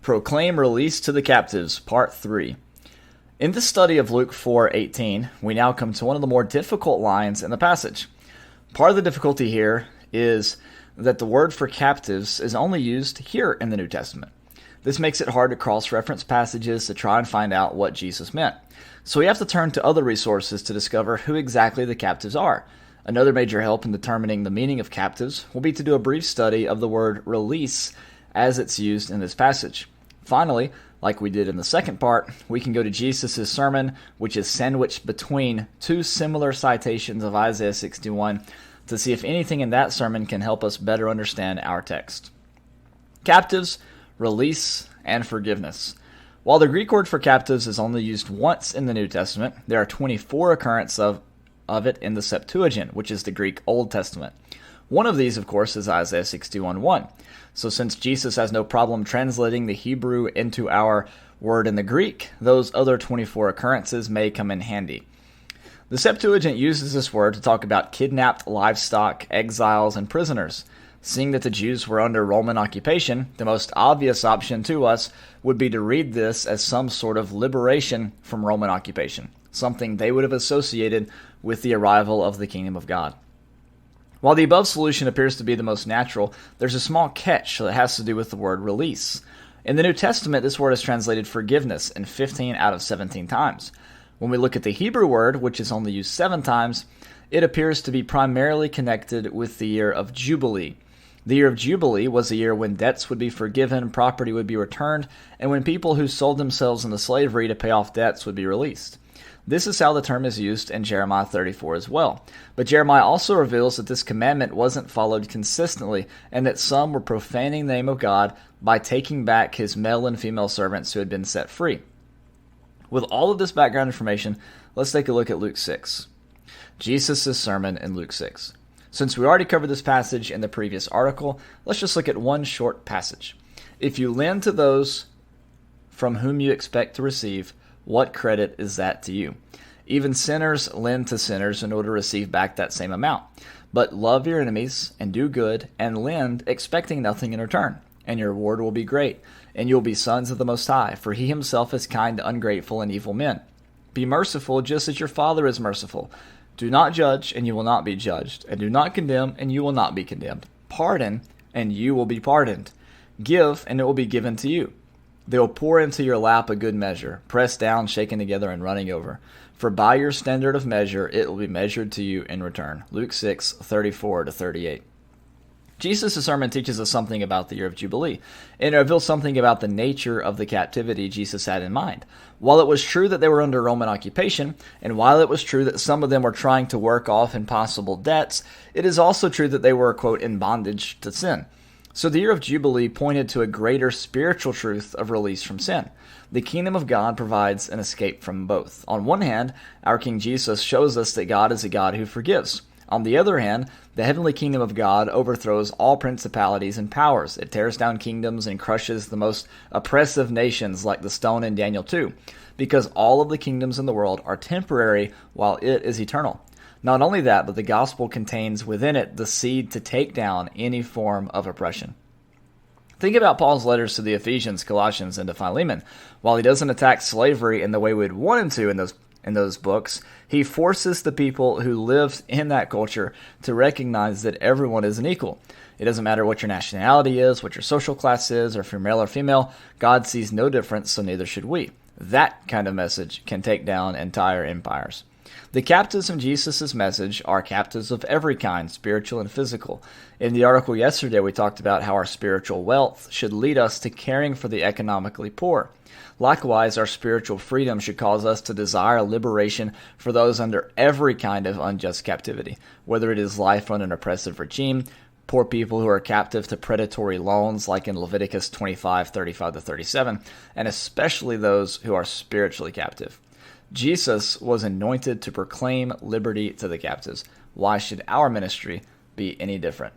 Proclaim Release to the Captives, Part 3. In this study of Luke 4:18, we now come to one of the more difficult lines in the passage. Part of the difficulty here is that the word for captives is only used here in the New Testament. This makes it hard to cross-reference passages to try and find out what Jesus meant. So we have to turn to other resources to discover who exactly the captives are. Another major help in determining the meaning of captives will be to do a brief study of the word release as it's used in this passage. Finally, like we did in the second part, we can go to Jesus' sermon, which is sandwiched between two similar citations of Isaiah 61, to see if anything in that sermon can help us better understand our text. Captives, release, and forgiveness. While the Greek word for captives is only used once in the New Testament, there are 24 occurrences of it in the Septuagint, which is the Greek Old Testament. One of these, of course, is Isaiah 61:1. So since Jesus has no problem translating the Hebrew into our word in the Greek, those other 24 occurrences may come in handy. The Septuagint uses this word to talk about kidnapped livestock, exiles, and prisoners. Seeing that the Jews were under Roman occupation, the most obvious option to us would be to read this as some sort of liberation from Roman occupation, something they would have associated with the arrival of the kingdom of God. While the above solution appears to be the most natural, there's a small catch that has to do with the word release. In the New Testament, this word is translated forgiveness in 15 out of 17 times. When we look at the Hebrew word, which is only used 7 times, it appears to be primarily connected with the year of Jubilee. The year of Jubilee was a year when debts would be forgiven, property would be returned, and when people who sold themselves into slavery to pay off debts would be released. This is how the term is used in Jeremiah 34 as well. But Jeremiah also reveals that this commandment wasn't followed consistently and that some were profaning the name of God by taking back his male and female servants who had been set free. With all of this background information, let's take a look at Luke 6. Jesus' sermon in Luke 6. Since we already covered this passage in the previous article, let's just look at one short passage. If you lend to those from whom you expect to receive, what credit is that to you? Even sinners lend to sinners in order to receive back that same amount. But love your enemies and do good and lend, expecting nothing in return, and your reward will be great, and you will be sons of the Most High, for he himself is kind to ungrateful and evil men. Be merciful just as your Father is merciful. Do not judge, and you will not be judged, and do not condemn, and you will not be condemned. Pardon, and you will be pardoned. Give, and it will be given to you. They will pour into your lap a good measure, pressed down, shaken together, and running over. For by your standard of measure it will be measured to you in return. Luke 6:34-38. Jesus' sermon teaches us something about the year of Jubilee, and it reveals something about the nature of the captivity Jesus had in mind. While it was true that they were under Roman occupation, and while it was true that some of them were trying to work off impossible debts, it is also true that they were, quote, in bondage to sin. So the year of Jubilee pointed to a greater spiritual truth of release from sin. The kingdom of God provides an escape from both. On one hand, our King Jesus shows us that God is a God who forgives. On the other hand, the heavenly kingdom of God overthrows all principalities and powers. It tears down kingdoms and crushes the most oppressive nations like the stone in Daniel 2, because all of the kingdoms in the world are temporary while it is eternal. Not only that, but the gospel contains within it the seed to take down any form of oppression. Think about Paul's letters to the Ephesians, Colossians, and to Philemon. While he doesn't attack slavery in the way we'd want him to in those books, he forces the people who lived in that culture to recognize that everyone is an equal. It doesn't matter what your nationality is, what your social class is, or if you're male or female. God sees no difference, so neither should we. That kind of message can take down entire empires. The captives of Jesus' message are captives of every kind, spiritual and physical. In the article yesterday, we talked about how our spiritual wealth should lead us to caring for the economically poor. Likewise, our spiritual freedom should cause us to desire liberation for those under every kind of unjust captivity, whether it is life under an oppressive regime, poor people who are captive to predatory loans like in Leviticus 25:35-37, and especially those who are spiritually captive. Jesus was anointed to proclaim liberty to the captives. Why should our ministry be any different?